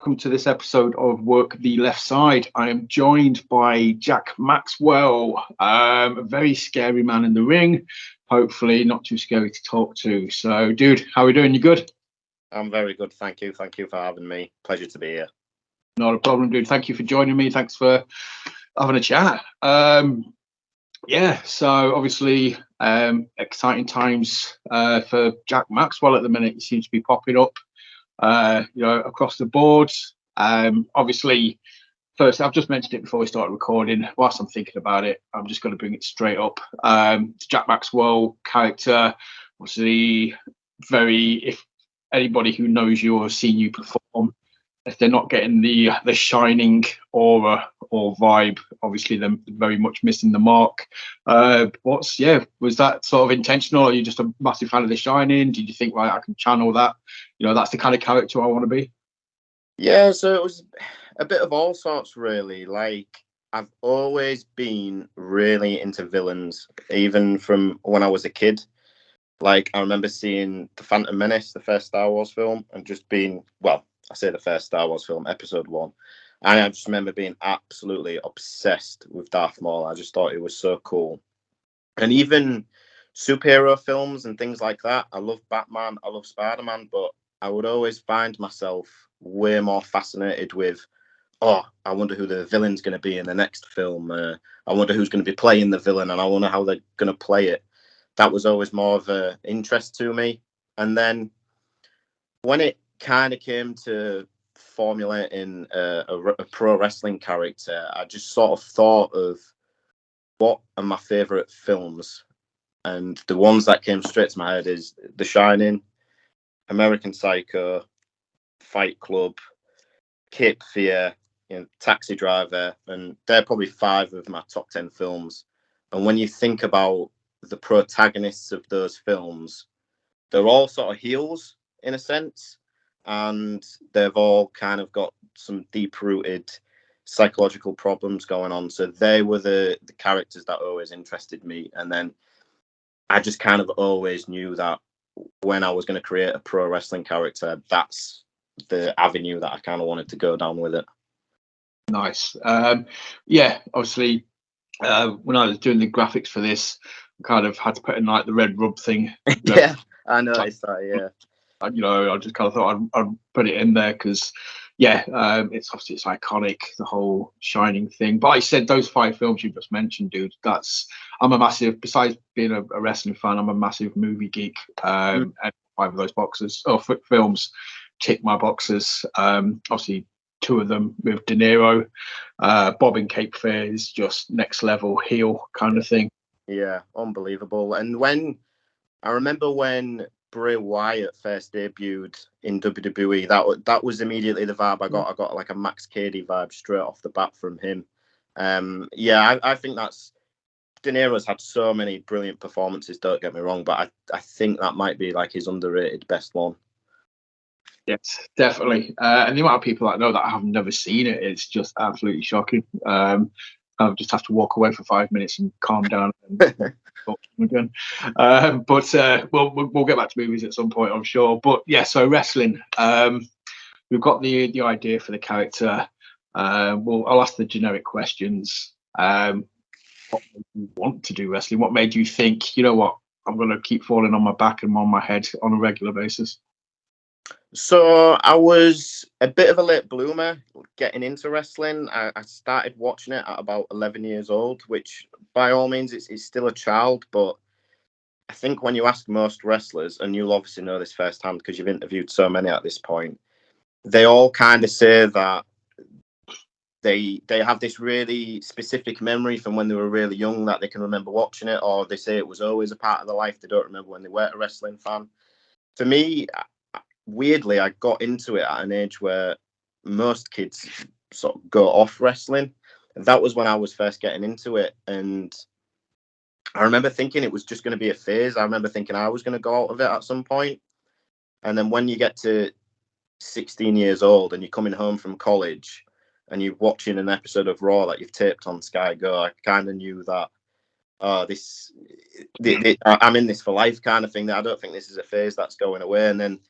welcome to this episode of Work the Left Side. I am joined by Jack Maxwell, a very scary man in the ring, hopefully not too scary to talk to. So, dude, how are we doing? You good? I'm very good, thank you. Thank you for having me. Pleasure to be here. Not a problem, dude. Thank you for joining me. Thanks for having a chat. So obviously exciting times for Jack Maxwell at the minute. He seems to be popping up across the board. Obviously, first, I've just mentioned it before we started recording. Whilst I'm thinking about it, I'm just going to bring it straight up. Jack Maxwell character, obviously, if anybody who knows you or has seen you perform, if they're not getting the shining aura or vibe, obviously they're very much missing the mark. Was that sort of intentional? Or are you just a massive fan of The Shining? Did you think, right, I can channel that? That's the kind of character I want to be. Yeah, so it was a bit of all sorts, really. Like, I've always been really into villains, even from when I was a kid. Like, I remember seeing The Phantom Menace, the first Star Wars film, and just being, well, I say the first Star Wars film, episode 1. And I just remember being absolutely obsessed with Darth Maul. I just thought it was so cool. And even superhero films and things like that. I love Batman, I love Spider-Man, but I would always find myself way more fascinated with, I wonder who the villain's going to be in the next film. I wonder who's going to be playing the villain, and I wonder how they're going to play it. That was always more of an interest to me. And then when it kind of came to formulating a pro wrestling character, I just sort of thought of what are my favourite films. And the ones that came straight to my head is The Shining, American Psycho, Fight Club, Cape Fear, Taxi Driver, and they're probably 5 of my top 10 films. And when you think about the protagonists of those films, they're all sort of heels in a sense, and they've all kind of got some deep-rooted psychological problems going on. So they were the characters that always interested me. And then I just kind of always knew that when I was going to create a pro wrestling character, that's the avenue that I kind of wanted to go down with it. Nice. Obviously, when I was doing the graphics for this, I kind of had to put in like the red rub thing. Yeah, I noticed that. Yeah. I just kind of thought I'd put it in there because, it's obviously it's iconic, the whole Shining thing. But like I said, those 5 films you just mentioned, dude, I'm a massive, besides being a wrestling fan, I'm a massive movie geek. And 5 of those films tick my boxes. Obviously, 2 of them with De Niro. Bob in Cape Fear is just next level heel kind of thing. Yeah, unbelievable. And I remember when Bray Wyatt first debuted in WWE, that was immediately the vibe I got. I got like a Max Cady vibe straight off the bat from him. I think that's De Niro's had so many brilliant performances, don't get me wrong, but I think that might be like his underrated best one. Yes, definitely. And the amount of people that know that have never seen it, it's just absolutely shocking. I just have to walk away for 5 minutes and calm down and talk to them again. We'll get back to movies at some point, I'm sure. But yeah, so wrestling. We've got the idea for the character. I'll ask the generic questions. What made you want to do wrestling? What made you think, you know what, I'm going to keep falling on my back and on my head on a regular basis? So I was a bit of a late bloomer getting into wrestling. I started watching it at about 11 years old, which by all means it's still a child. But I think when you ask most wrestlers, and you'll obviously know this firsthand because you've interviewed so many at this point, they all kind of say that they have this really specific memory from when they were really young that they can remember watching it, or they say it was always a part of their life. They don't remember when they weren't a wrestling fan. For me, weirdly, I got into it at an age where most kids sort of go off wrestling. And that was when I was first getting into it. And I remember thinking it was just going to be a phase. I remember thinking I was going to go out of it at some point. And then when you get to 16 years old and you're coming home from college and you're watching an episode of Raw that you've taped on Sky Go, I kind of knew that I'm in this for life kind of thing. That I don't think this is a phase that's going away. And then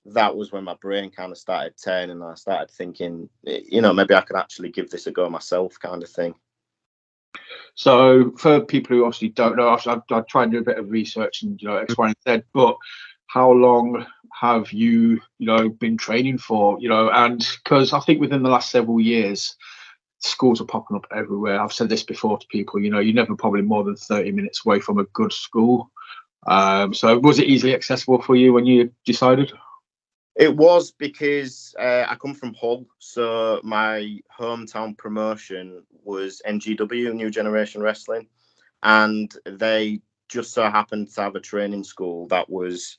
that was when my brain kind of started turning, and I started thinking, maybe I could actually give this a go myself, kind of thing. So for people who obviously don't know, I've tried to do a bit of research and X, Y, and Z. But how long have you been training for? And because I think within the last several years, schools are popping up everywhere. I've said this before to people. You're never probably more than 30 minutes away from a good school. So was it easily accessible for you when you decided? It was, because I come from Hull, so my hometown promotion was NGW, New Generation Wrestling, and they just so happened to have a training school that was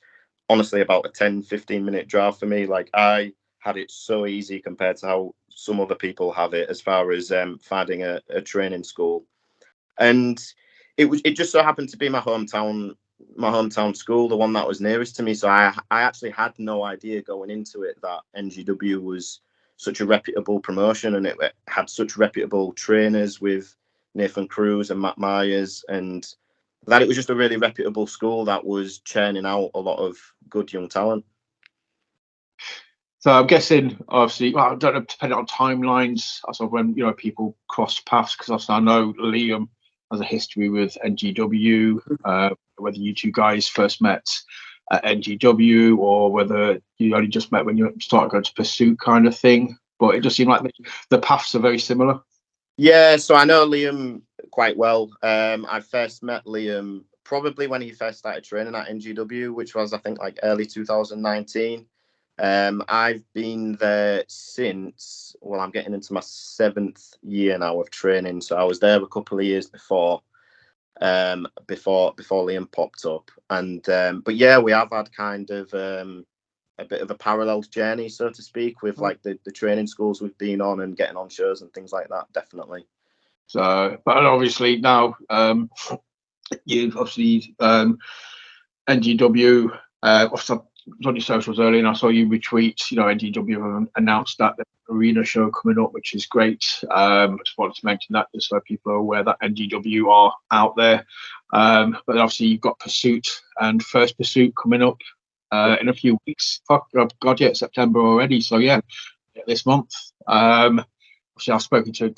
honestly about a 10-15 minute drive for me. Like, I had it so easy compared to how some other people have it as far as finding a training school. And it just so happened to be my hometown school, the one that was nearest to me. So I actually had no idea going into it that NGW was such a reputable promotion, and it had such reputable trainers with Nathan Cruz and Matt Myers, and that it was just a really reputable school that was churning out a lot of good young talent. So I'm guessing, obviously, well, I don't know, depending on timelines, as of when people cross paths, because I know Liam has a history with NGW. Whether you two guys first met at NGW or whether you only just met when you started going to Pursuit, kind of thing. But it just seemed like the paths are very similar. Yeah, so I know Liam quite well. I first met Liam probably when he first started training at NGW, which was, I think, like early 2019. I've been there since, well, I'm getting into my 7th year now of training. So I was there a couple of years before Liam popped up. And but yeah, we have had kind of a bit of a parallel journey, so to speak, with like the training schools we've been on and getting on shows and things like that, definitely. So, but obviously now you've obviously NGW, obviously on your socials earlier, and I saw you retweet. NGW have announced that the arena show coming up, which is great. I just wanted to mention that just so people are aware that NGW are out there. But obviously you've got Pursuit and First Pursuit coming up in a few weeks. Fuck, God, yeah, September already. So yeah, this month. Obviously I've spoken to.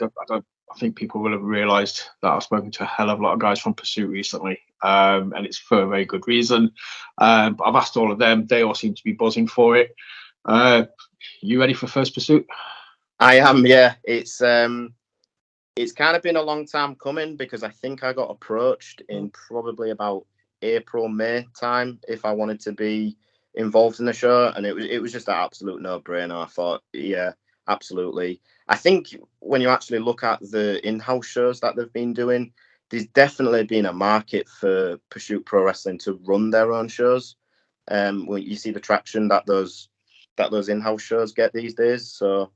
I think people will have realised that I've spoken to a hell of a lot of guys from Pursuit recently, and it's for a very good reason. But I've asked all of them; they all seem to be buzzing for it. You ready for First Pursuit? I am, yeah. It's kind of been a long time coming, because I think I got approached in probably about April, May time if I wanted to be involved in the show, and it was just an absolute no-brainer. I thought, yeah, absolutely. I think when you actually look at the in-house shows that they've been doing, there's definitely been a market for Pursuit Pro Wrestling to run their own shows. When you see the traction that those in-house shows get these days, so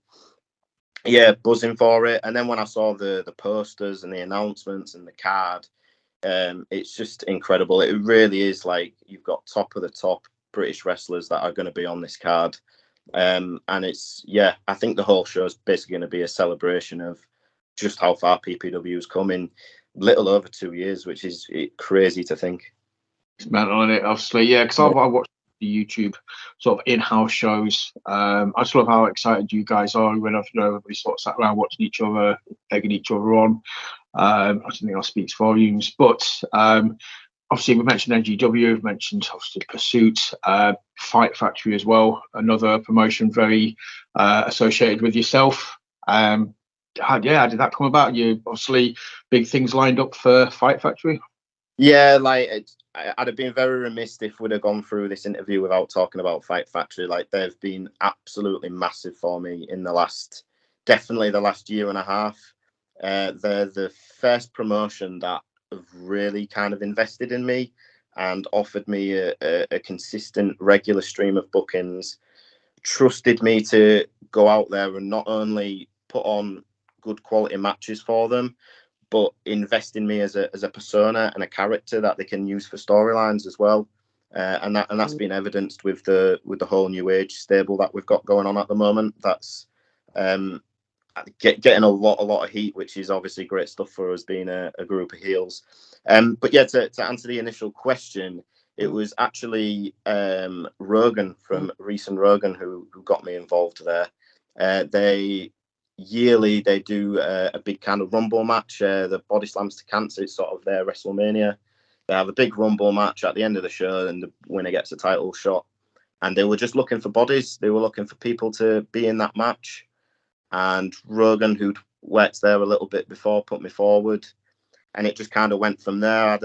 yeah, buzzing for it. And then when I saw the posters and the announcements and the card, it's just incredible. It really is like you've got top of the top British wrestlers that are going to be on this card. And it's, yeah, I think the whole show is basically going to be a celebration of just how far PPW has come in little over 2 years, which is crazy to think. It's mental, isn't it? Obviously, yeah, because I watched the YouTube sort of in-house shows. I just love how excited you guys are when everybody sort of sat around watching each other, egging each other on. I think that speaks volumes. But obviously, we mentioned NGW, we've mentioned obviously Pursuit, Fight Factory as well, another promotion very associated with yourself. How did that come about? You obviously big things lined up for Fight Factory. Yeah, like I'd have been very remiss if we'd have gone through this interview without talking about Fight Factory. Like, they've been absolutely massive for me in definitely the last year and a half. They're the first promotion that have really kind of invested in me and offered me a consistent, regular stream of bookings, trusted me to go out there and not only put on good quality matches for them, but invest in me as a persona and a character that they can use for storylines as well. And that's been evidenced with the whole New Age stable that we've got going on at the moment. That's getting a lot of heat, which is obviously great stuff for us being a group of heels. But yeah, to answer the initial question, It was actually Rogan from Reese and Rogan who got me involved there. They do a big kind of rumble match. The Body Slams to Cancer, it's sort of their WrestleMania. They have a big rumble match at the end of the show, and the winner gets a title shot. And they were just looking for bodies. They were looking for people to be in that match. And Rogan, who'd worked there a little bit before, put me forward. And it just kind of went from there. I had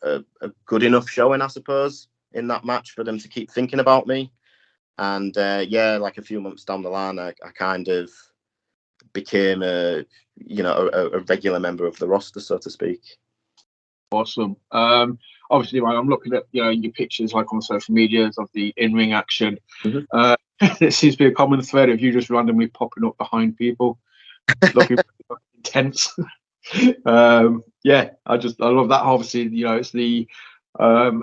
a good enough showing, I suppose, in that match for them to keep thinking about me. And like a few months down the line, I kind of became a regular member of the roster, so to speak. Awesome. Obviously, man, I'm looking at your pictures like on social media of the in-ring action. Mm-hmm. It seems to be a common thread of you just randomly popping up behind people, looking intense. I love that. Obviously, it's the I'm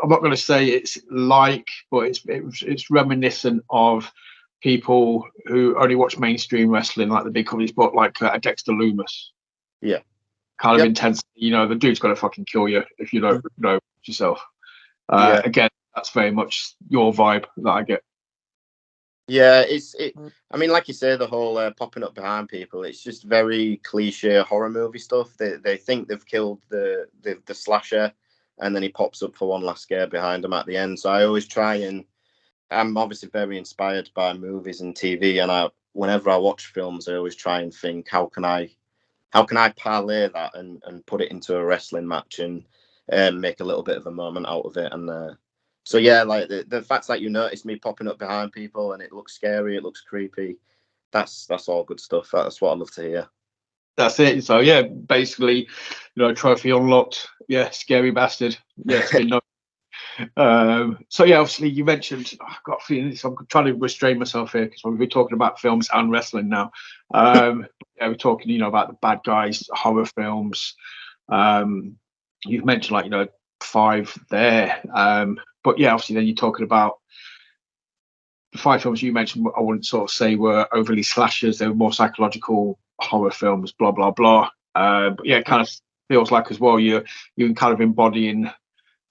not going to say it's like, but it's reminiscent of people who only watch mainstream wrestling, like the big companies, but like a Dexter Lumis. Yeah. Kind of intense. The dude's got to fucking kill you if you don't know yourself. Again, that's very much your vibe that I get. Yeah, I mean, like you say, the whole popping up behind people, it's just very cliche horror movie stuff. They think they've killed the slasher, and then he pops up for one last scare behind them at the end. So I always try, I'm obviously very inspired by movies and TV, and whenever I watch films, I always try and think, how can I parlay that and put it into a wrestling match and make a little bit of a moment out of it. And so yeah, like the fact that you notice me popping up behind people and it looks scary, it looks creepy, that's all good stuff. That's what I love to hear. That's it. So yeah, basically, trophy unlocked. Yeah, scary bastard. Yeah, it's been so yeah, obviously you mentioned, I've got a feeling, so I'm trying to restrain myself here because we're talking about films and wrestling now. We're talking, about the bad guys, horror films. You've mentioned 5 there. But yeah, obviously then you're talking about the 5 films you mentioned. I wouldn't sort of say were overly slashers. They were more psychological horror films, blah blah blah. But yeah, it kind of feels like as well you're kind of embodying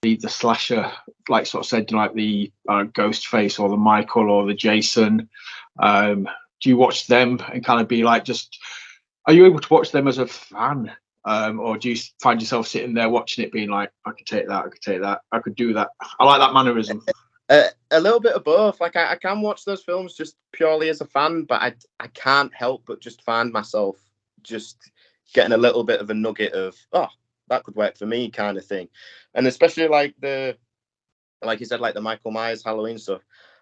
the slasher, like sort of said, like the Ghostface or the Michael or the Jason. Do you watch them and kind of be like, are you able to watch them as a fan, or do you find yourself sitting there watching it being like, I could take that, I could do that? I like that mannerism. A little bit of both. Like I can watch those films just purely as a fan, but I can't help but just find myself just getting a little bit of a nugget of, oh, that could work for me, kind of thing. And especially like you said, like the Michael Myers Halloween stuff.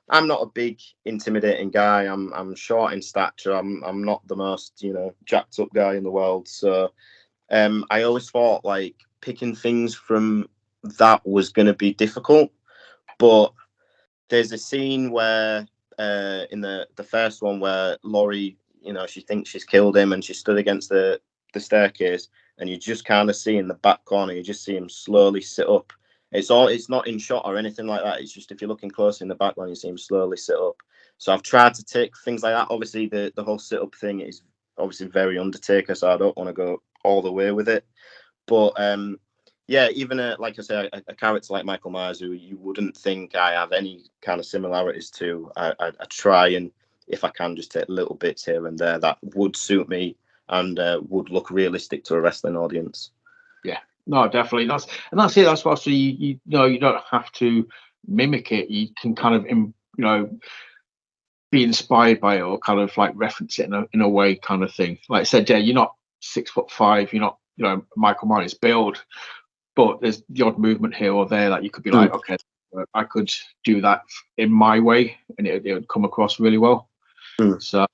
I'm not a big intimidating guy. I'm short in stature. I'm not the most jacked up guy in the world. So I always thought like picking things from that was going to be difficult. But there's a scene where in the first one where Laurie, she thinks she's killed him and she stood against the staircase, and you just kind of see in the back corner, you just see him slowly sit up. It's not in shot or anything like that. It's just if you're looking close in the background, you see him slowly sit up. So I've tried to take things like that. Obviously, the whole sit up thing is obviously very Undertaker, so I don't want to go all the way with it. But yeah, even like I say, a character like Michael Myers, who you wouldn't think I have any kind of similarities to, I try and, if I can, just take little bits here and there that would suit me and would look realistic to a wrestling audience. Yeah, no, definitely. That's it. That's what you don't have to mimic it. You can kind of be inspired by it or kind of like reference it in a way, kind of thing. Like I said, yeah, you're not 6'5", you're not Michael Myers build, but there's the odd movement here or there that you could be like, okay, I could do that in my way, and it would come across really well. So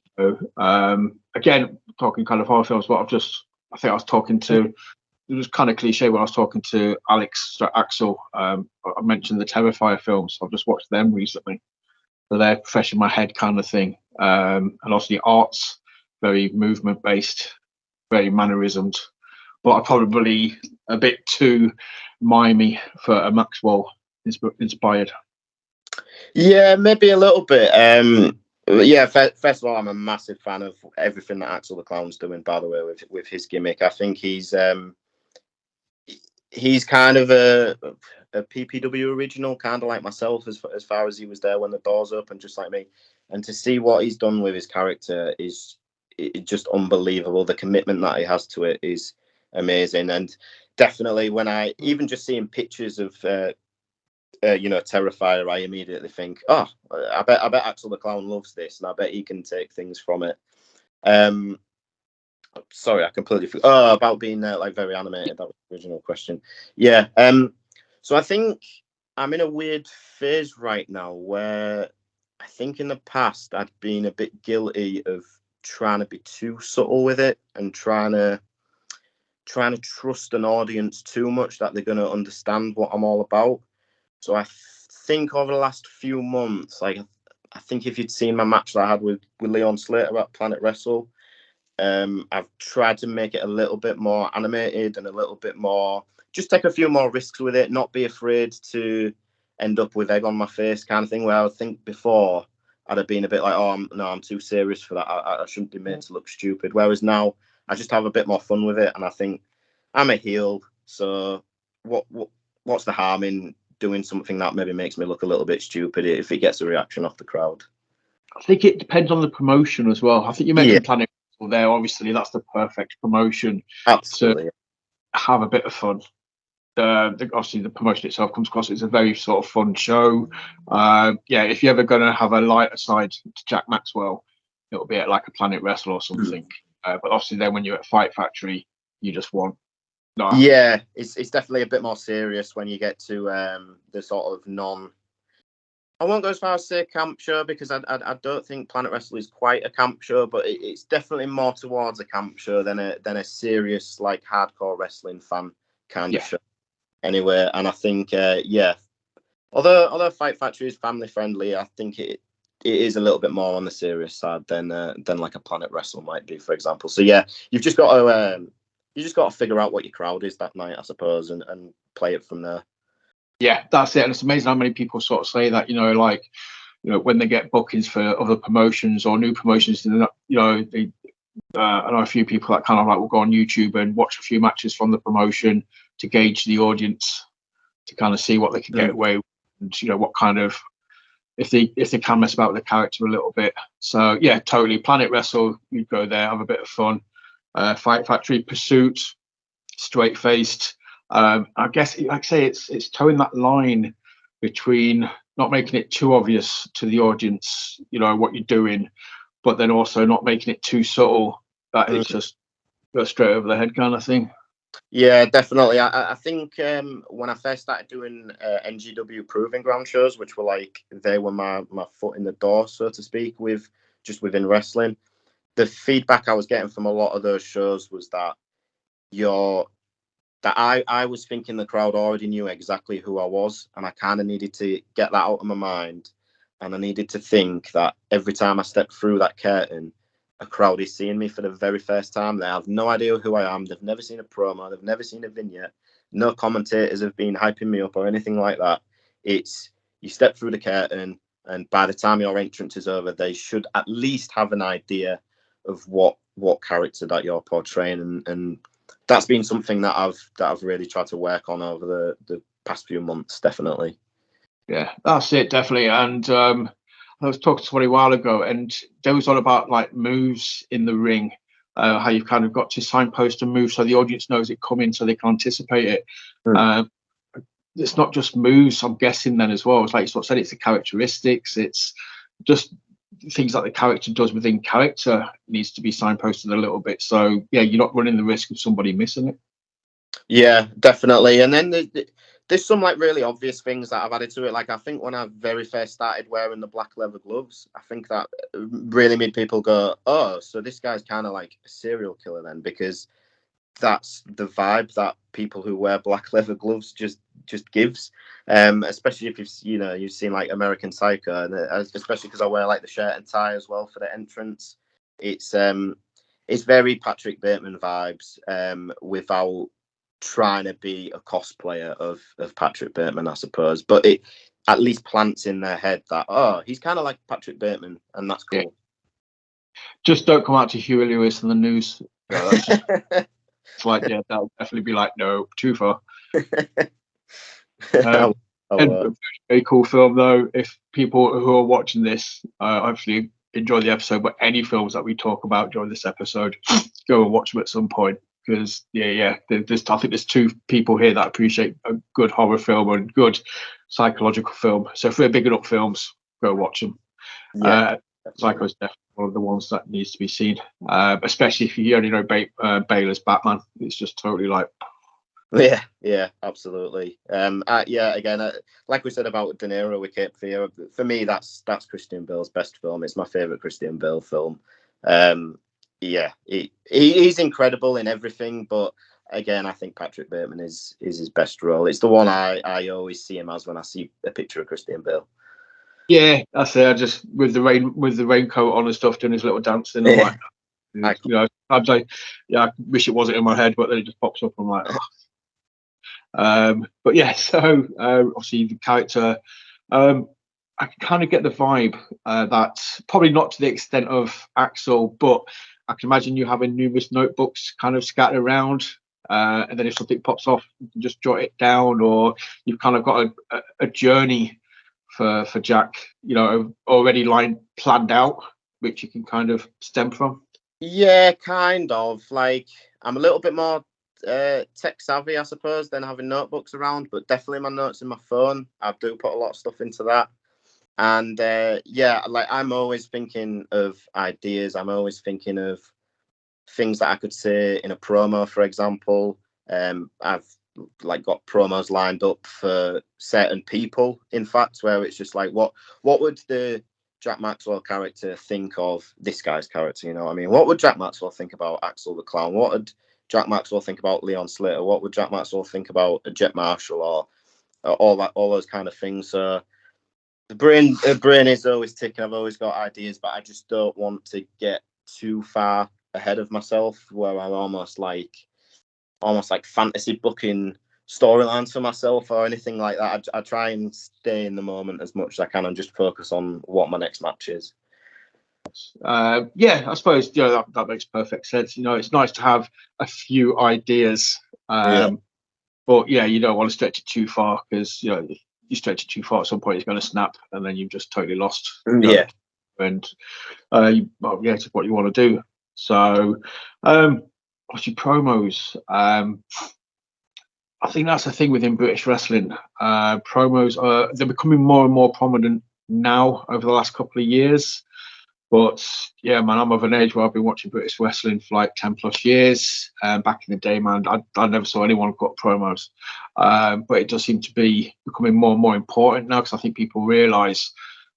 again, talking kind of horror films, but I think I was talking to, it was kind of cliche when I was talking to Axel. I mentioned the Terrifier films. I've just watched them recently, so they're fresh in my head, kind of thing. And also the art's very movement based, very mannerismed, but I'm probably a bit too mimey for a Maxwell inspired. Yeah, maybe a little bit. Yeah, first of all, I'm a massive fan of everything that Axel the Clown's doing, by the way, with his gimmick. I think he's kind of a PPW original, kind of like myself, as far as he was there when the doors opened, just like me. And to see what he's done with his character is just unbelievable. The commitment that he has to it is amazing. And definitely, when I even just seeing pictures of Terrifier, I immediately think, oh, I bet Axel the Clown loves this, and I bet he can take things from it. Sorry, I completely forgot. Oh, about being like very animated. That was the original question. Yeah. So I think I'm in a weird phase right now where I think in the past I'd been a bit guilty of trying to be too subtle with it and trying to trust an audience too much that they're going to understand what I'm all about. So I think over the last few months, like I think if you'd seen my match that I had with Leon Slater at Planet Wrestle, I've tried to make it a little bit more animated and a little bit more, just take a few more risks with it, not be afraid to end up with egg on my face kind of thing, where I would think before I'd have been a bit like, oh, I'm too serious for that. I shouldn't be made to look stupid. Whereas now I just have a bit more fun with it. And I think I'm a heel. So what's the harm in doing something that maybe makes me look a little bit stupid if it gets a reaction off the crowd? I think it depends on the promotion as well. I think you mentioned Planet Wrestle there. Obviously, that's the perfect promotion. Absolutely. To have a bit of fun. Obviously, the promotion itself comes across as a very sort of fun show. If you're ever going to have a lighter side to Jack Maxwell, it'll be at like a Planet Wrestle or something. But obviously, then when you're at Fight Factory, you just want. No. Yeah, it's definitely a bit more serious when you get to the sort of I won't go as far as say camp show, because I don't think Planet Wrestle is quite a camp show, but it's definitely more towards a camp show than a serious like hardcore wrestling fan kind of show. Anyway, and I think although Fight Factory is family friendly, I think it is a little bit more on the serious side than like a Planet Wrestle might be, for example. So yeah, you've just got to figure out what your crowd is that night, I suppose, and play it from there. Yeah, that's it. And it's amazing how many people sort of say that, when they get bookings for other promotions or new promotions, I know a few people that kind of like will go on YouTube and watch a few matches from the promotion to gauge the audience, to kind of see what they can get away with, and what kind of, if they can mess about with the character a little bit. So yeah, totally. Planet Wrestle, you'd go there, have a bit of fun. Fight Factory, Pursuit, straight faced. I guess, like I say, it's towing that line between not making it too obvious to the audience, what you're doing, but then also not making it too subtle that it just goes straight over the head kind of thing. Yeah, definitely. I think when I first started doing NGW Proving Ground shows, which were like, they were my foot in the door, so to speak, within wrestling, the feedback I was getting from a lot of those shows was that I was thinking the crowd already knew exactly who I was, and I kind of needed to get that out of my mind, and I needed to think that every time I step through that curtain, a crowd is seeing me for the very first time. They have no idea who I am. They've never seen a promo. They've never seen a vignette. No commentators have been hyping me up or anything like that. It's, you step through the curtain, and by the time your entrance is over, they should at least have an idea of what character that you're portraying, and that's been something that I've really tried to work on over the past few months, definitely. Yeah, that's it, definitely. And I was talking to somebody a while ago, and they was on about like moves in the ring, how you've kind of got to signpost a move so the audience knows it coming, so they can anticipate it. It's not just moves, I'm guessing, then as well. It's like you sort of said, it's the characteristics, it's just things that the character does within character needs to be signposted a little bit. So yeah, you're not running the risk of somebody missing it. Yeah, definitely. And then there's some like really obvious things that I've added to it. Like I think when I very first started wearing the black leather gloves, I think that really made people go, oh, so this guy's kind of like a serial killer then, because that's the vibe that people who wear black leather gloves just gives. Especially if you've seen like American Psycho, and especially because I wear like the shirt and tie as well for the entrance. It's very Patrick Bateman vibes, without trying to be a cosplayer of Patrick Bateman, I suppose. But it at least plants in their head that, oh, he's kind of like Patrick Bateman, and that's cool. Yeah. Just don't come out to Huey Lewis in the news. It's like, yeah, that'll definitely be like, no, too far. Um, A and lot. very cool film though. If people who are watching this obviously enjoy the episode, but any films that we talk about during this episode, go and watch them at some point. Because there's I think there's two people here that appreciate a good horror film and good psychological film. So if we're bigging up films, go watch them. Yeah. Psycho's definitely one of the ones that needs to be seen, especially if you only know Bale as Batman. It's just totally like, Yeah, absolutely. Yeah, again, like we said about De Niro with Cape Fear, for me, that's Christian Bale's best film. It's my favorite Christian Bale film. Yeah, he's incredible in everything, but again, I think Patrick Bateman is his best role. It's the one I always see him as when I see a picture of Christian Bale. yeah, that's it. I just with the raincoat on and stuff, doing his little dancing. I'm like, sometimes I wish it wasn't in my head, but then it just pops up. I'm like, oh. But yeah, so obviously the character, I can kind of get the vibe that probably not to the extent of Axel, but I can imagine you having numerous notebooks kind of scattered around, and then if something pops off, you can just jot it down, or you've kind of got a journey for Jack, already planned out, which you can kind of stem from. Yeah, kind of. Like, I'm a little bit more tech savvy, I suppose, than having notebooks around, but definitely my notes in my phone. I do put a lot of stuff into that. And yeah, like I'm always thinking of ideas. I'm always thinking of things that I could say in a promo, for example. I've like got promos lined up for certain people, in fact, where it's just like, what would the Jack Maxwell character think of this guy's character? You know what I mean? What would Jack Maxwell think about Axel the Clown? What would Jack Maxwell think about Leon Slater? What would Jack Maxwell think about Jet Marshall or all those kind of things? So the brain is always ticking. I've always got ideas, but I just don't want to get too far ahead of myself where I'm almost like fantasy booking storylines for myself or anything like that. I try and stay in the moment as much as I can and just focus on what my next match is. Yeah, I suppose that makes perfect sense. It's nice to have a few ideas, Yeah. but yeah, you don't want to stretch it too far because if you stretch it too far, at some point it's going to snap, and then you've just totally lost. Yeah. And it's what you want to do. So, obviously promos. I think that's the thing within British wrestling. Promos they're becoming more and more prominent now over the last couple of years. But yeah, man, I'm of an age where I've been watching British wrestling for like 10 plus years. Back in the day, man, I never saw anyone cut promos. But it does seem to be becoming more and more important now because I think people realise,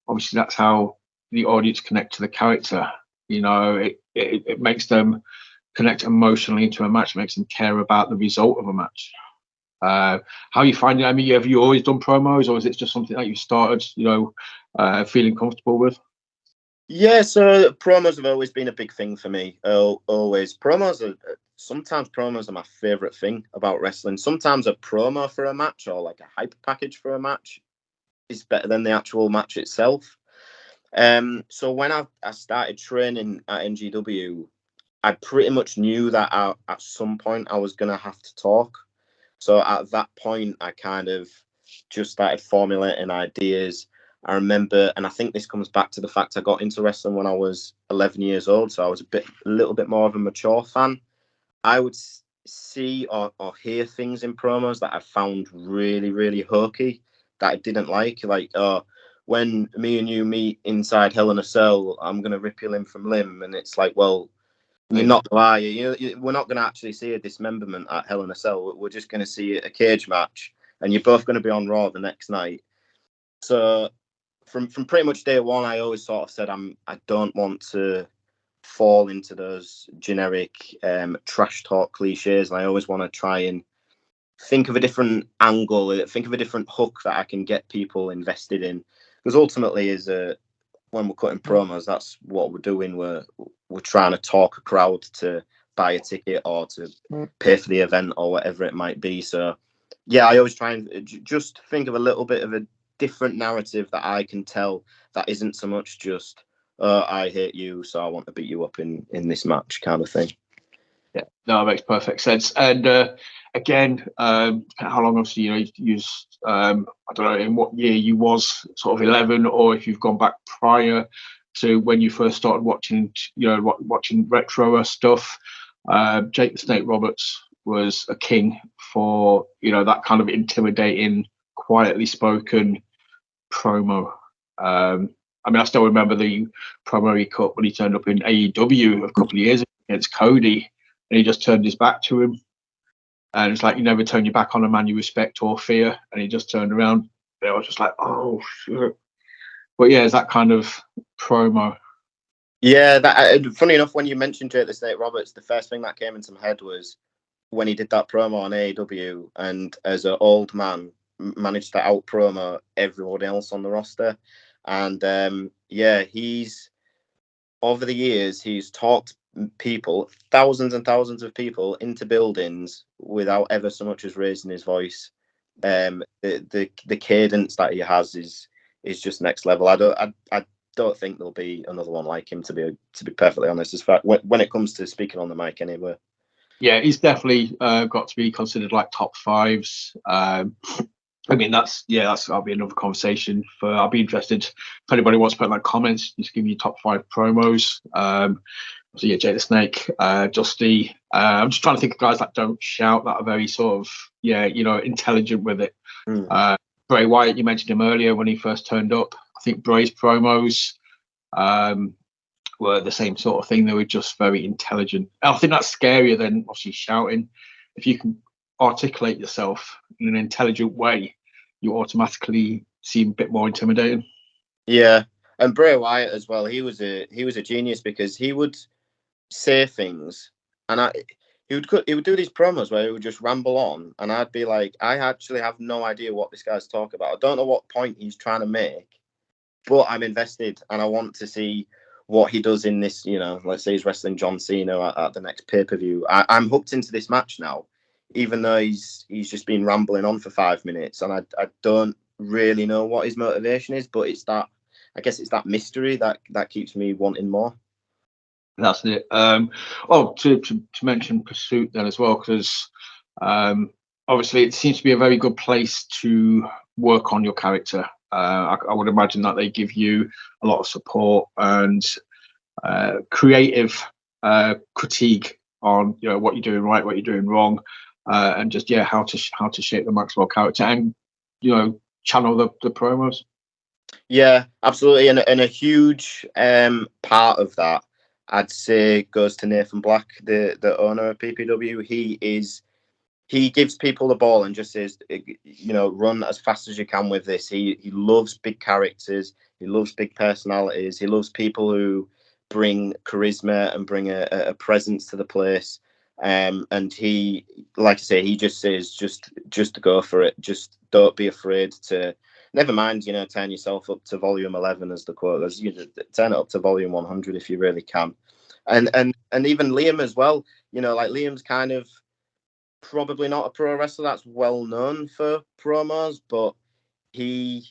obviously, that's how the audience connect to the character. It makes them connect emotionally to a match, makes them care about the result of a match. How you find it? I mean, have you always done promos, or is it just something that you started, feeling comfortable with? Yeah, so promos have always been a big thing for me. Always. Sometimes promos are my favorite thing about wrestling. Sometimes a promo for a match or like a hype package for a match is better than the actual match itself. So when I started training at NGW, I pretty much knew that at some point I was going to have to talk. So at that point, I kind of just started formulating ideas. I remember, and I think this comes back to the fact I got into wrestling when I was 11 years old. So I was a little bit more of a mature fan. I would see or hear things in promos that I found really, really hokey that I didn't like. Like, when me and you meet inside Hell in a Cell, I'm going to rip your limb from limb. And it's like, well, you're not are you? We're not going to actually see a dismemberment at Hell in a Cell. We're just going to see a cage match, and you're both going to be on Raw the next night. So from pretty much day one, I always sort of said I don't want to fall into those generic trash talk cliches, and I always want to try and think of a different angle, think of a different hook that I can get people invested in. Because ultimately, when we're cutting promos, that's what we're doing. We're trying to talk a crowd to buy a ticket or to pay for the event or whatever it might be. So yeah, I always try and just think of a little bit of a different narrative that I can tell that isn't so much just I hate you, so I want to beat you up in this match kind of thing. Yeah, no, it makes perfect sense. And again, how long obviously you used. I don't know in what year you was sort of 11, or if you've gone back prior to when you first started watching, watching retro stuff. Jake the Snake Roberts was a king for that kind of intimidating, quietly spoken promo. I mean, I still remember the promo he cut when he turned up in AEW a couple of years ago against Cody, and he just turned his back to him. And it's like, you never turn your back on a man you respect or fear. And he just turned around. I was just like, oh, shit. But yeah, it's that kind of promo. Yeah, funny enough, when you mentioned Jake the Snake Roberts, the first thing that came into my head was when he did that promo on AEW, and as an old man managed to out promo everyone else on the roster. And yeah, he's over the years he's talked people, thousands and thousands of people, into buildings without ever so much as raising his voice. The cadence that he has is just next level. I don't think there'll be another one like him, to be perfectly honest, as far when it comes to speaking on the mic anyway. Yeah, he's definitely got to be considered like top fives. I mean, that'll be another conversation. I'll be interested if anybody wants to put like comments. Just give me your top 5 promos. So yeah, Jake the Snake, Dusty. I'm just trying to think of guys that don't shout, that are very sort of intelligent with it. Bray Wyatt, you mentioned him earlier when he first turned up. I think Bray's promos were the same sort of thing. They were just very intelligent. I think that's scarier than obviously shouting. If you can articulate yourself in an intelligent way, you automatically seem a bit more intimidating. Yeah, and Bray Wyatt as well. He was a genius, because he would say things, and he would do these promos where he would just ramble on, and I'd be like, I actually have no idea what this guy's talking about. I don't know what point he's trying to make, but I'm invested, and I want to see what he does in this. Let's say he's wrestling John Cena at the next pay-per-view. I'm hooked into this match now, even though he's just been rambling on for 5 minutes, and I don't really know what his motivation is, but I guess it's that mystery that keeps me wanting more. That's it. To mention Pursuit then as well, because obviously it seems to be a very good place to work on your character. I would imagine that they give you a lot of support and creative critique on what you're doing right, what you're doing wrong, and just how to shape the Maxwell character and channel the promos. Yeah, absolutely, and a huge part of that, I'd say, goes to Nathan Black, the owner of PPW. He gives people the ball and just says, run as fast as you can with this. He loves big characters. He loves big personalities. He loves people who bring charisma and bring a presence to the place. And he, like I say, he just says, just go for it. Just don't be afraid to. Never mind, turn yourself up to volume 11, as the quote goes. Turn it up to volume 100 if you really can. And even Liam as well. Like Liam's kind of probably not a pro wrestler that's well known for promos, but he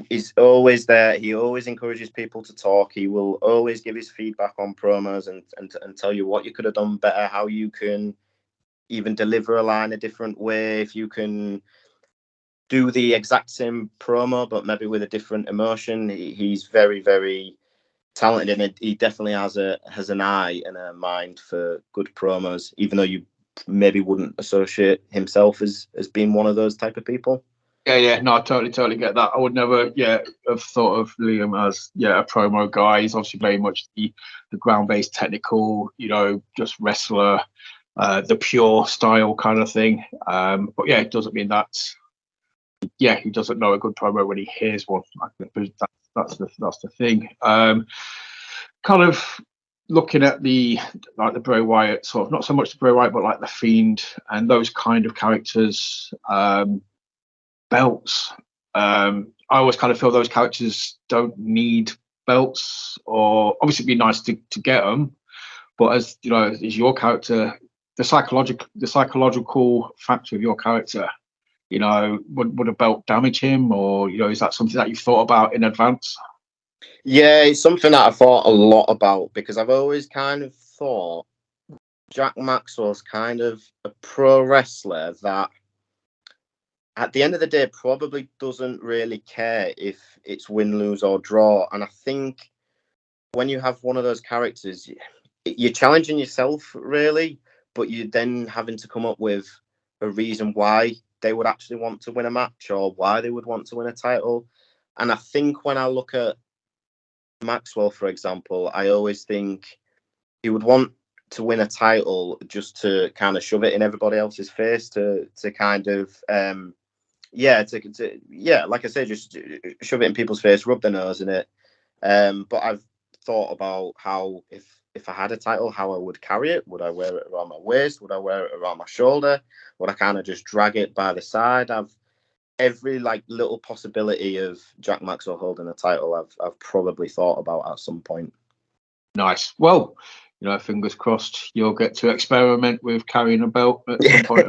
is always there. He always encourages people to talk. He will always give his feedback on promos and tell you what you could have done better, how you can even deliver a line a different way, if you can do the exact same promo but maybe with a different emotion. He's very, very talented, and he definitely has an eye and a mind for good promos, even though you maybe wouldn't associate himself as being one of those type of people. Yeah, no, I totally get that. I would never, have thought of Liam as, a promo guy. He's obviously very much the ground-based technical, just wrestler, the pure style kind of thing. But yeah, it doesn't mean that, he doesn't know a good promo when he hears one. That's the thing. Kind of looking at the Bray Wyatt, sort of, not so much the Bray Wyatt, but like the Fiend and those kind of characters, belts. I always kind of feel those characters don't need belts, or obviously it'd be nice to get them, but as as your character, the psychological factor of your character, would a belt damage him, or is that something that you've thought about in advance? Yeah, it's something that I thought a lot about, because I've always kind of thought Jack Maxwell's kind of a pro wrestler that, at the end of the day, probably doesn't really care if it's win, lose, or draw. And I think when you have one of those characters, you're challenging yourself, really, but you're then having to come up with a reason why they would actually want to win a match or why they would want to win a title. And I think when I look at Maxwell, for example, I always think he would want to win a title just to kind of shove it in everybody else's face, to kind of like I say, just shove it in people's face, rub their nose in it. But I've thought about how, if I had a title, how I would carry it. Would I wear it around my waist? Would I wear it around my shoulder? Would I kind of just drag it by the side? I've every like little possibility of Jack Maxwell holding a title, I've probably thought about at some point. Nice. Well, fingers crossed you'll get to experiment with carrying a belt at some point.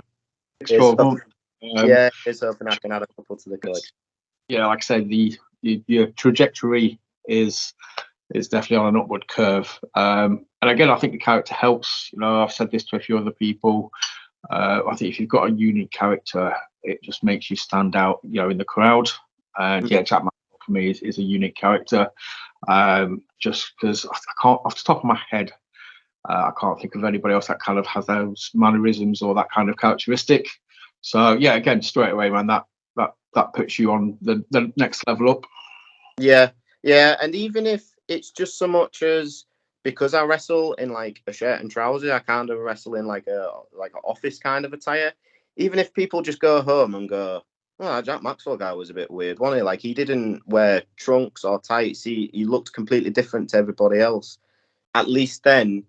Next 12 months. It's hoping I can add a couple to the code. Yeah, like I said, your trajectory is definitely on an upward curve. And again, I think the character helps. I've said this to a few other people. I think if you've got a unique character, it just makes you stand out, in the crowd. And Jack Maxwell for me is a unique character. Just because I can't, off the top of my head, I can't think of anybody else that kind of has those mannerisms or that kind of characteristic. So yeah, again, straight away, man, that puts you on the next level up. Yeah, and even if it's just so much as, because I wrestle in like a shirt and trousers, I kind of wrestle in like an office kind of attire. Even if people just go home and go, "Oh, Jack Maxwell guy was a bit weird, wasn't he? Like, he didn't wear trunks or tights. He looked completely different to everybody else." At least then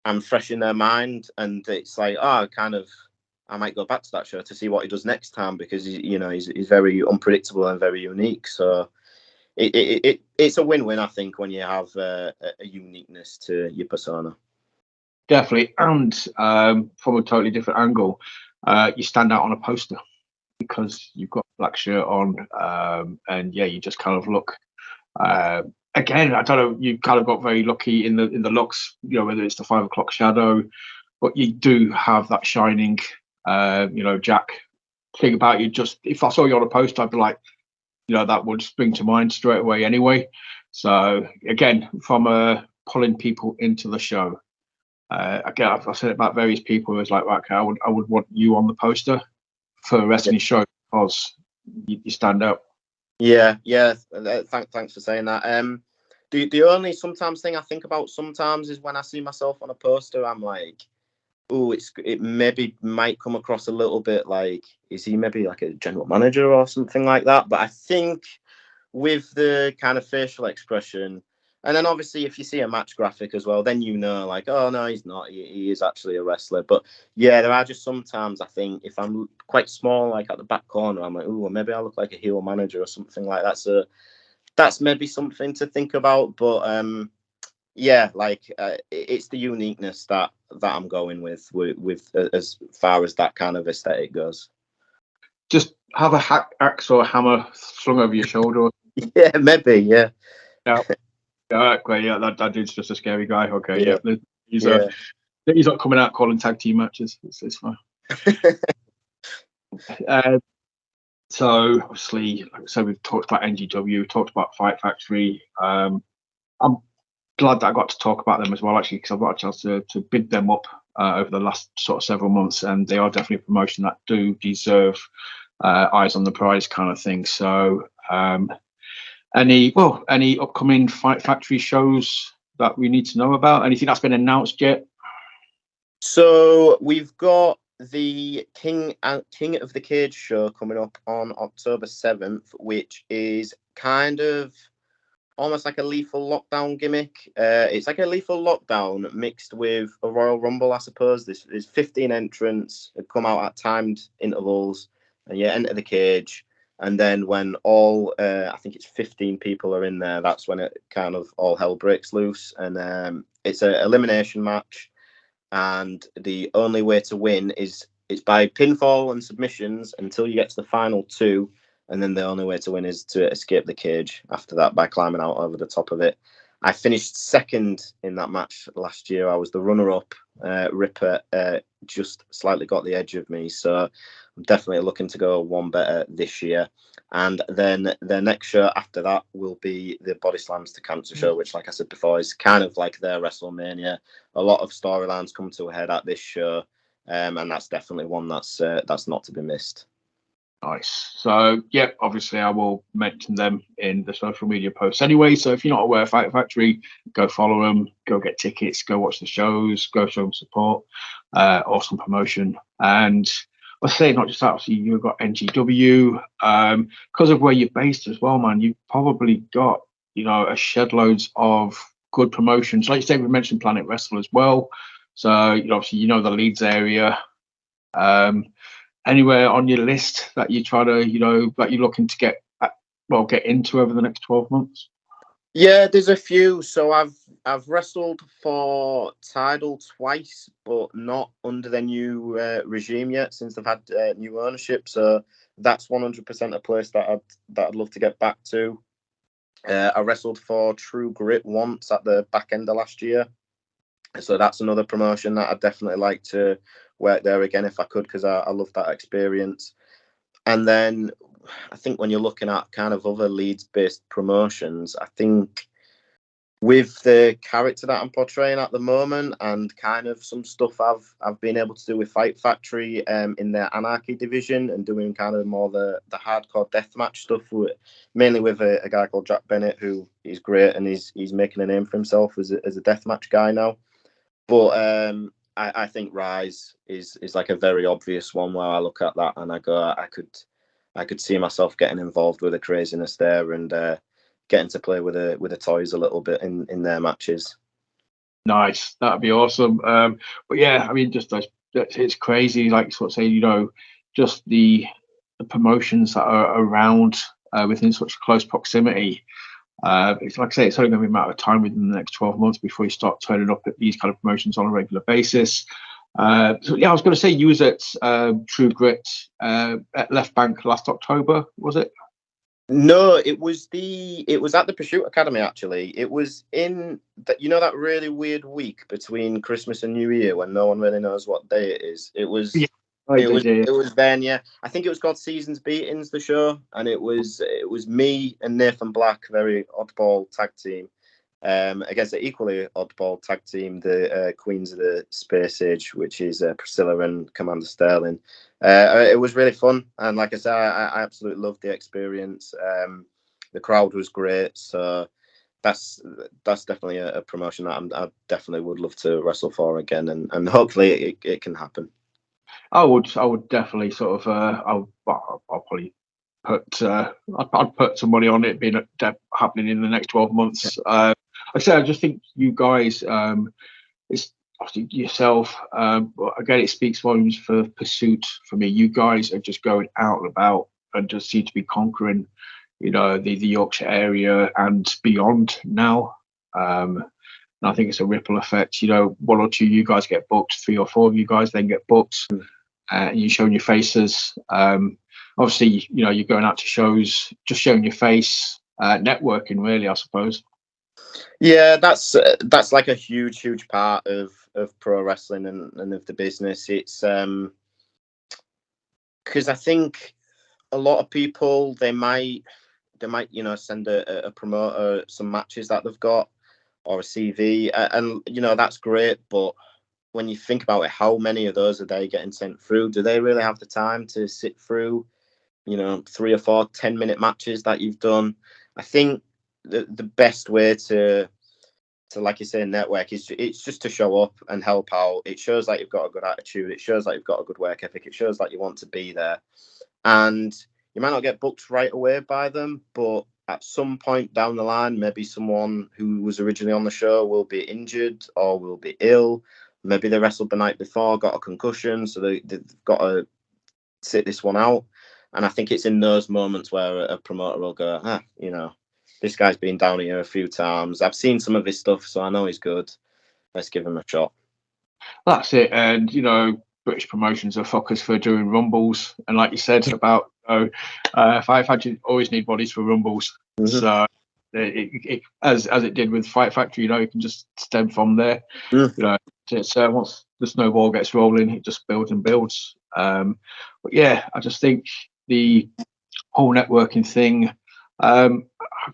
I'm fresh in their mind, and it's like, I might go back to that show to see what he does next time, because he's very unpredictable and very unique. So it's a win-win, I think, when you have a uniqueness to your persona. Definitely, and from a totally different angle, you stand out on a poster because you've got a black shirt on, and yeah, you just kind of look. Again, I don't know. You kind of got very lucky in the looks, whether it's the 5 o'clock shadow, but you do have that shining, Jack thing about you. Just if I saw you on a poster, I'd be like, that would spring to mind straight away anyway. So again, from pulling people into the show, again, I've said it about various people. It's like, okay, I would want you on the poster for a wrestling show because you stand out. Yeah. Thanks for saying that. The only sometimes thing I think about sometimes is when I see myself on a poster, I'm like, oh, it maybe might come across a little bit like, is he maybe like a general manager or something like that? But I think with the kind of facial expression, and then obviously if you see a match graphic as well, then like, oh no, he's not. He is actually a wrestler. But yeah, there are just sometimes I think if I'm quite small, like at the back corner, I'm like, oh, well, maybe I look like a heel manager or something like that. So that's maybe something to think about. But yeah, like it's the uniqueness that I'm going with as far as that kind of aesthetic goes. Just have a axe or a hammer slung over your shoulder. Yeah, maybe. Yeah. Great. Yeah, that dude's just a scary guy. Okay, Yeah. He's not coming out calling tag team matches. It's fine. So obviously, like I said, we've talked about NGW, we've talked about Fight Factory. I'm glad that I got to talk about them as well, actually, because I've got a chance to bid them up over the last sort of several months, and they are definitely a promotion that do deserve eyes on the prize kind of thing. So any upcoming Fight Factory shows that we need to know about? Anything that's been announced yet? So we've got the King of the Cage show coming up on October 7th, which is kind of almost like a Lethal Lockdown gimmick. It's like a Lethal Lockdown mixed with a Royal Rumble, I suppose. There's 15 entrants that come out at timed intervals, and you enter the cage. And then when all, I think it's 15 people are in there, that's when it kind of all hell breaks loose. And it's an elimination match. And the only way to win is it's by pinfall and submissions until you get to the final 2. And then the only way to win is to escape the cage after that by climbing out over the top of it. I finished second in that match last year. I was the runner-up. Ripper just slightly got the edge of me, so I'm definitely looking to go one better this year. And then the next show after that will be the Body Slams to Cancer show, which, like I said before, is kind of like their WrestleMania. A lot of storylines come to a head at this show, and that's definitely one that's not to be missed. Nice. So, yeah, obviously I will mention them in the social media posts anyway. So if you're not aware of Fight Factory, go follow them, go get tickets, go watch the shows, go show them support. Awesome promotion. And I say not just that, obviously you've got NGW. Because of where you're based as well, man, you've probably got, a shed loads of good promotions. Like you say, we mentioned Planet Wrestle as well. So, obviously, the Leeds area. Anywhere on your list that you try to, that you're looking to get into over the next 12 months? Yeah, there's a few. So I've wrestled for Tidal twice, but not under their new regime yet, since they've had new ownership. So that's 100% a place that I'd love to get back to. I wrestled for True Grit once at the back end of last year, so that's another promotion that I'd definitely like to work there again if I could, because I love that experience. And then I think when you're looking at kind of other Leeds-based promotions, I think with the character that I'm portraying at the moment and kind of some stuff I've been able to do with Fight Factory in their Anarchy division, and doing kind of more the hardcore deathmatch stuff, mainly with a guy called Jack Bennett, who is great, and he's making a name for himself as a deathmatch guy now. But I think Rise is like a very obvious one where I look at that and I go, I could see myself getting involved with the craziness there, and getting to play with the toys a little bit in their matches. Nice, that'd be awesome. But yeah, I mean, just it's crazy. Like sort of say, just the promotions that are around within such close proximity. It's like I say, it's only going to be a matter of time within the next 12 months before you start turning up at these kind of promotions on a regular basis. So yeah, I was going to say you was at True Grit at Left Bank last October, was it? No, it was at the Pursuit Academy, actually. It was in that, that really weird week between Christmas and New Year when no one really knows what day it is. It was. Yeah. It was then, yeah. I think it was called Seasons Beatings, the show, and it was me and Nathan Black, very oddball tag team, against an equally oddball tag team, the Queens of the Space Age, which is Priscilla and Commander Sterling. It was really fun, and like I said, I absolutely loved the experience. The crowd was great, so that's definitely a promotion that I definitely would love to wrestle for again, and hopefully it can happen. I would definitely sort of I'll probably put I'd put some money on it being happening in the next 12 months. I just think you guys, it's obviously yourself, but again, it speaks volumes for Pursuit for me. You guys are just going out and about and just seem to be conquering, the Yorkshire area and beyond now. And I think it's a ripple effect. One or two you guys get booked, 3 or 4 of you guys then get booked. You're showing your faces. Obviously, you're going out to shows, just showing your face, networking, really, I suppose. Yeah, that's like a huge part of pro wrestling and of the business. It's because I think a lot of people they might send a promoter some matches that they've got or a CV, and that's great, but when you think about it, how many of those are they getting sent through? Do they really have the time to sit through, 3 or 4 10-minute matches that you've done? I think the best way to like you say, network it's just to show up and help out. It shows like you've got a good attitude. It shows like you've got a good work ethic. It shows like you want to be there. And you might not get booked right away by them, but at some point down the line, maybe someone who was originally on the show will be injured or will be ill. Maybe they wrestled the night before, got a concussion, so they've got to sit this one out. And I think it's in those moments where a promoter will go, this guy's been down here a few times. I've seen some of his stuff, so I know he's good. Let's give him a shot. That's it. And, British promotions are fuckers for doing rumbles. And like you said about, if I've had you always need bodies for rumbles. Mm-hmm. So as it did with Fight Factory, it can just stem from there. Mm. It's once the snowball gets rolling, it just builds and builds. But yeah, I just think the whole networking thing. I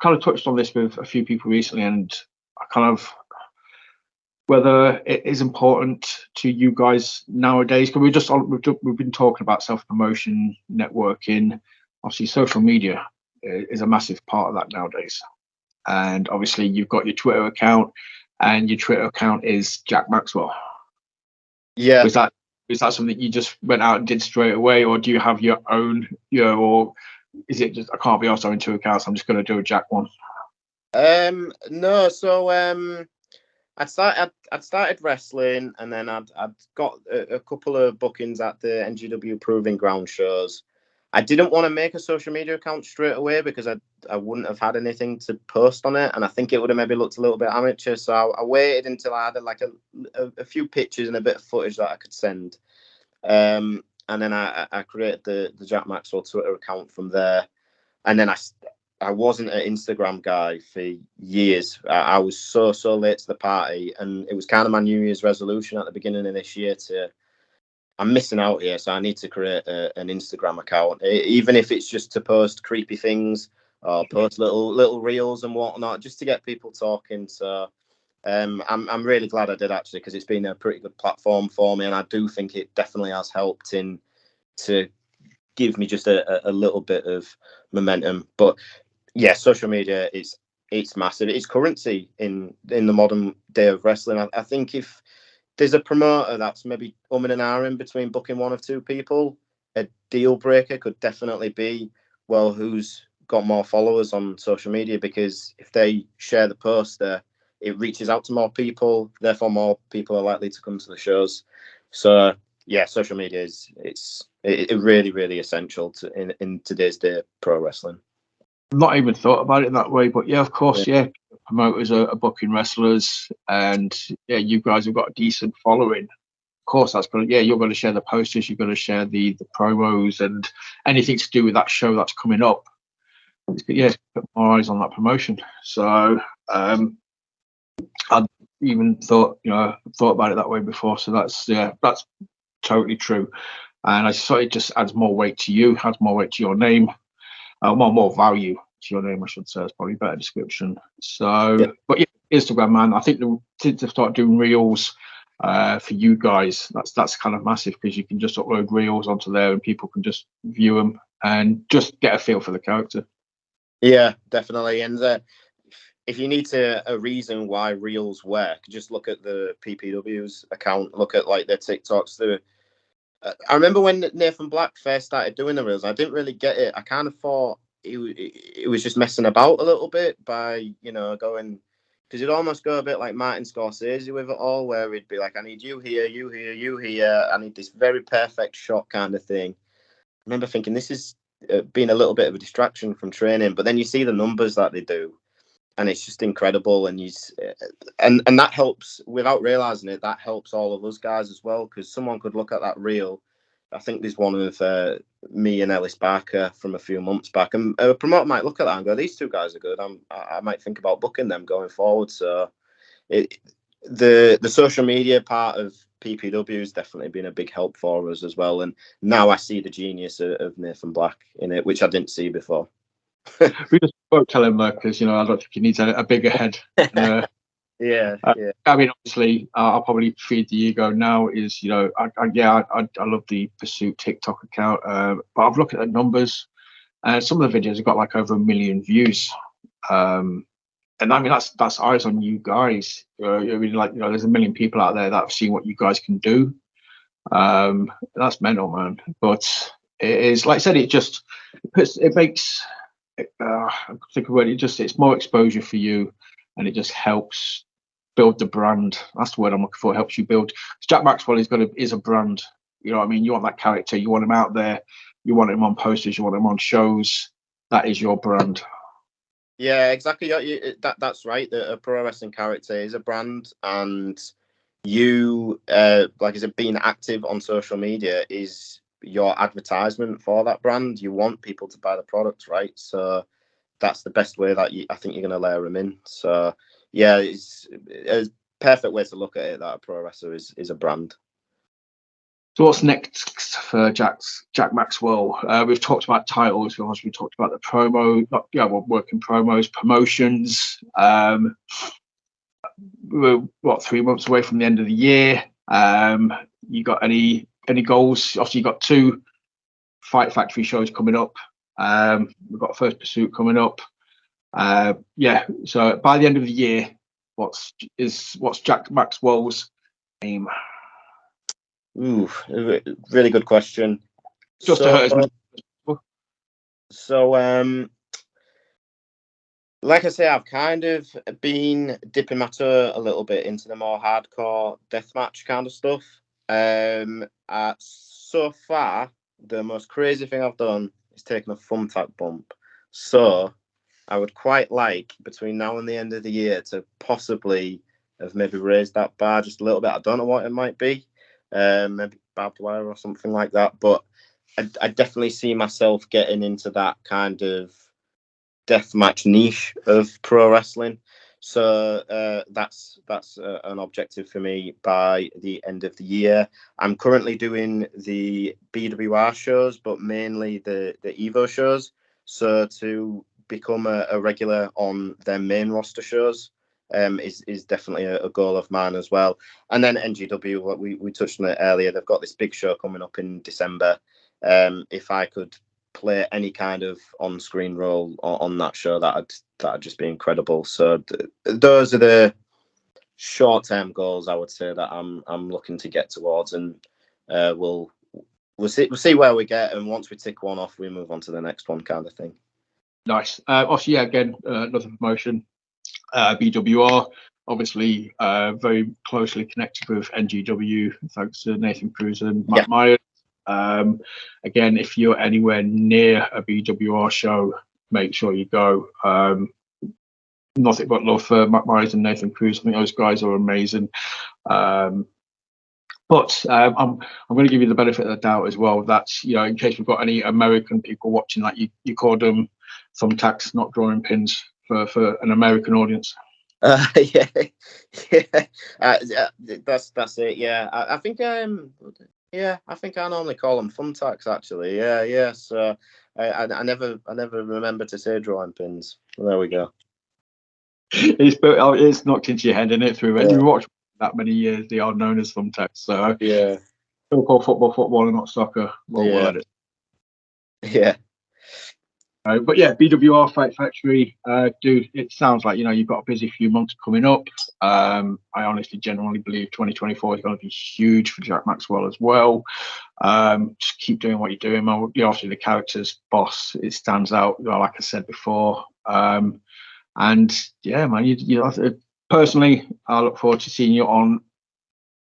kind of touched on this with a few people recently, and I kind of whether it is important to you guys nowadays, because we've been talking about self-promotion, networking. Obviously social media is a massive part of that nowadays, and obviously you've got your Twitter account, and your Twitter account is Jack Maxwell. Yeah. Was that something you just went out and did straight away, or do you have your own, or is it just I can't be asked having two accounts, I'm just going to do a Jack one? No, so I'd started wrestling, and then I'd got a couple of bookings at the NGW Proving Ground shows. I didn't want to make a social media account straight away because I wouldn't have had anything to post on it, and I think it would have maybe looked a little bit amateur. So I waited until I had like a few pictures and a bit of footage that I could send, and then I created the Jack Maxwell Twitter account from there, and then I wasn't an Instagram guy for years. I was so late to the party, and it was kind of my New Year's resolution at the beginning of this year I'm missing out here, so I need to create an Instagram account, even if it's just to post creepy things or post little reels and whatnot, just to get people talking. So I'm really glad I did, actually, because it's been a pretty good platform for me, and I do think it definitely has helped to give me just a little bit of momentum. But yeah, social media it's massive. It's currency in the modern day of wrestling. I think if there's a promoter that's maybe and ahhing between booking one of two people, a deal breaker could definitely be, well, who's got more followers on social media, because if they share the post there, it reaches out to more people, therefore more people are likely to come to the shows. So yeah, social media is really, really essential in today's day of pro wrestling. Not even thought about it in that way, but yeah, of course, yeah. Promoters are booking wrestlers, and yeah, you guys have got a decent following. Of course, that's going to, yeah, you're going to share the posters, you're going to share the promos and anything to do with that show that's coming up. Yeah, put more eyes on that promotion. So I'd even thought about it that way before. So that's totally true. And I saw it just adds more weight to you, adds more weight to your name, more value to your name, I should say. It's probably a better description. So, yeah. But yeah, Instagram, man, I think to start doing reels for you guys, that's kind of massive, because you can just upload reels onto there and people can just view them and just get a feel for the character. Yeah, definitely. And if you need a reason why reels work, just look at the PPW's account, look at like their TikToks. I remember when Nathan Black first started doing the reels, I didn't really get it. I kind of thought it was just messing about a little bit by, going, because it'd almost go a bit like Martin Scorsese with it all, where it'd be like, I need you here, you here, you here. I need this very perfect shot kind of thing. I remember thinking this is being a little bit of a distraction from training, but then you see the numbers that they do, and it's just incredible. And and that helps, without realizing it, that helps all of us guys as well, because someone could look at that reel. I think there's one of me and Ellis Barker from a few months back, and a promoter might look at that and go, these two guys are good. I might think about booking them going forward. So the social media part of PPW has definitely been a big help for us as well. And now I see the genius of Nathan Black in it, which I didn't see before. We just won't tell him though, because I don't think he needs a bigger head. Yeah. I mean, obviously, I'll probably feed the ego now. Is I love the Pursuit TikTok account, but I've looked at the numbers, and some of the videos have got like over 1 million views. And I mean, that's eyes on you guys. I mean, there's 1 million people out there that have seen what you guys can do. That's mental, man. But it is, like I said, it makes. I think of it. It's more exposure for you, and it just helps build the brand. That's the word I'm looking for. It helps you build. Jack Maxwell is a brand. You know what I mean? You want that character. You want him out there. You want him on posters. You want him on shows. That is your brand. Yeah, exactly. That's right. A pro wrestling character is a brand, and you, like I said, being active on social media is your advertisement for that brand. You want people to buy the product, right? So that's the best way that I think you're going to layer him in. So yeah, it's a perfect way to look at it, that a pro wrestler is a brand. So what's next for Jack Maxwell? We've talked about titles. We talked about the promo, working promos, promotions. We're 3 months away from the end of the year. You got any goals? Obviously, you got 2 Fight Factory shows coming up. We've got First Pursuit coming up. So by the end of the year, what's Jack Maxwell's aim? Ooh, really good question. Just to hurt as So, like I say, I've kind of been dipping my toe a little bit into the more hardcore deathmatch kind of stuff. So far, the most crazy thing I've done is taken a thumbtack bump. So I would quite like, between now and the end of the year, to possibly have maybe raised that bar just a little bit. I don't know what it might be. Maybe barbed wire or something like that. But I definitely see myself getting into that kind of deathmatch niche of pro wrestling. So that's an objective for me by the end of the year. I'm currently doing the BWR shows, but mainly the Evo shows. So to become a regular on their main roster shows is definitely a goal of mine as well. And then NGW, what we touched on it earlier, they've got this big show coming up in December. If I could play any kind of on-screen role on that show, that'd just be incredible. So those are the short-term goals I would say that I'm looking to get towards, and we'll see where we get, and once we tick one off, we move on to the next one, kind of thing. Nice. Obviously, again, another promotion, BWR. Obviously, very closely connected with NGW, thanks to Nathan Cruz and Matt Myers. Again, if you're anywhere near a BWR show, make sure you go. Nothing but love for Matt Myers and Nathan Cruz. I think those guys are amazing. But I'm going to give you the benefit of the doubt as well. That's, in case we've got any American people watching, that you called them thumbtacks, not drawing pins for an American audience. Yeah, that's it. Yeah, I think I think I normally call them thumbtacks actually. Yeah. So I never remember to say drawing pins. Well, there we go. It's knocked into your head, isn't it? Through when you watch that many years, they are known as thumbtacks. So yeah, still call football, and not soccer. We'll let it. Yeah. But yeah, BWR Fight Factory, dude, it sounds like, you've got a busy few months coming up. I honestly genuinely believe 2024 is going to be huge for Jack Maxwell as well. Just keep doing what you're doing, man. Obviously the character's boss, it stands out, like I said before. And yeah, man, personally, I look forward to seeing you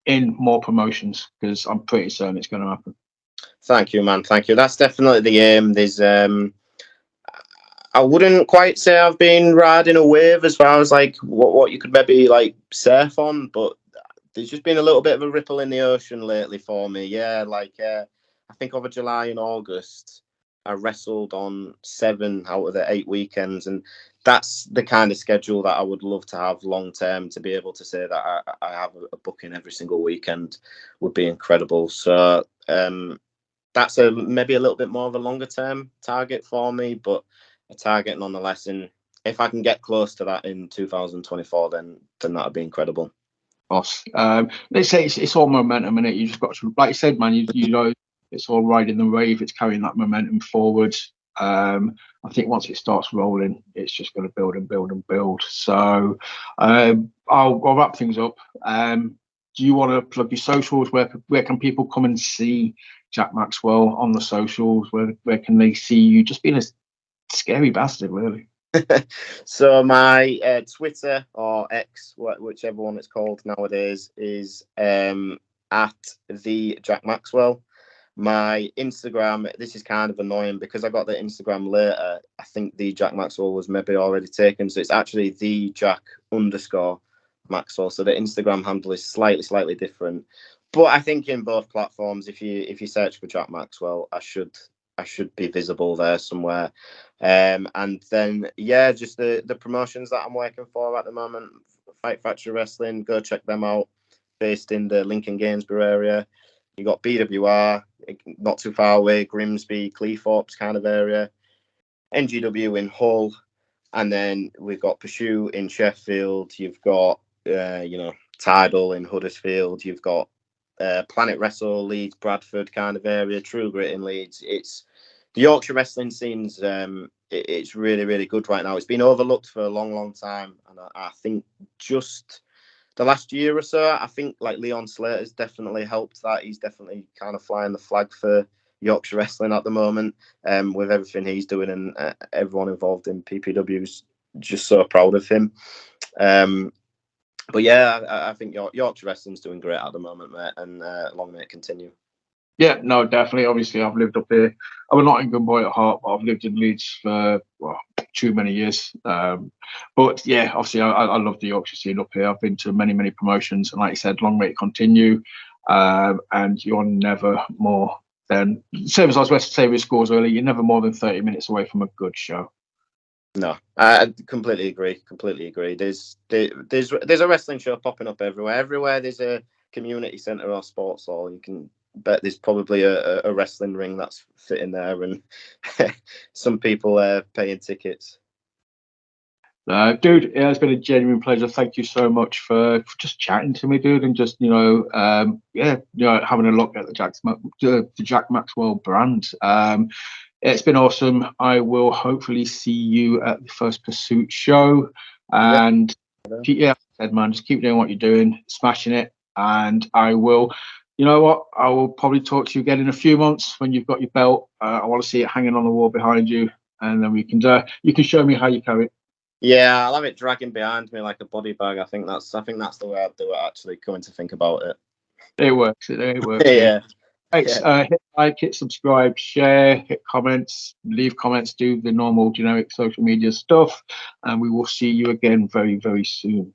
in more promotions, because I'm pretty certain it's going to happen. Thank you, man. Thank you. That's definitely the aim. There's I wouldn't quite say I've been riding a wave as far as like what you could maybe like surf on, but there's just been a little bit of a ripple in the ocean lately for me. Yeah, I think over July and August, I wrestled on 7 out of the 8 weekends, and that's the kind of schedule that I would love to have long term. To be able to say that I have a booking every single weekend would be incredible. So that's maybe a little bit more of a longer term target for me, but a target nonetheless. And if I can get close to that in 2024, then that'd be incredible. Boss, let's say it's all momentum, and you just got to, like you said, man. You know, it's all riding the wave. It's carrying that momentum forward. I think once it starts rolling, it's just going to build and build and build. So I'll wrap things up. Do you want to plug your socials? Where can people come and see Jack Maxwell on the socials? Where can they see you? Just being a scary bastard, really. So my Twitter or X, whichever one it's called nowadays, is at the Jack Maxwell. My Instagram, this is kind of annoying because I got the Instagram later. I think the Jack Maxwell was maybe already taken, so it's actually the Jack_Maxwell. So the Instagram handle is slightly different, but I think in both platforms, if you search for Jack Maxwell, I should I should be visible there somewhere. And then yeah, just the promotions that I'm working for at the moment. Fight Factory Wrestling, go check them out. Based in the Lincoln Gainsborough area. You got BWR, not too far away, Grimsby, Cleethorpes kind of area. NGW in Hull, and then we've got Pursue in Sheffield. You've got Tidal in Huddersfield. You've got Planet Wrestle, Leeds, Bradford kind of area. True Grit in Leeds. It's the Yorkshire wrestling scene's. It's really, really good right now. It's been overlooked for a long, long time, and I think just the last year or so, I think like Leon Slater's definitely helped that. He's definitely kind of flying the flag for Yorkshire wrestling at the moment, with everything he's doing, and everyone involved in PPW is just so proud of him. But yeah, I think Yorkshire wrestling's doing great at the moment, mate, and long may it continue. Yeah, no, definitely. Obviously, I've lived up here. I'm a Nottingham boy at heart, but I've lived in Leeds for too many years. But yeah, obviously, I love the Yorkshire scene up here. I've been to many, many promotions, and like you said, long may it continue. And you're never more than, same as I was about to say with scores earlier, you're never more than 30 minutes away from a good show. No, I completely agree. There's a wrestling show popping up everywhere. Everywhere there's a community centre or sports hall, you can bet there's probably a wrestling ring that's sitting there, and some people paying tickets. Dude, it's been a genuine pleasure. Thank you so much for just chatting to me, dude, and just having a look at the Jack Maxwell brand. It's been awesome. I will hopefully see you at the first Pursuit show, and man, just keep doing what you're doing, smashing it, and I will. You know what? I will probably talk to you again in a few months when you've got your belt. I want to see it hanging on the wall behind you, and then you can show me how you carry it. Yeah, I'll have it dragging behind me like a body bag. I think that's the way I'd do it. Actually, coming to think about it, it works. It works. Yeah. Thanks. Hit like, hit subscribe, share, hit comments, leave comments, do the normal generic social media stuff, and we will see you again very, very soon.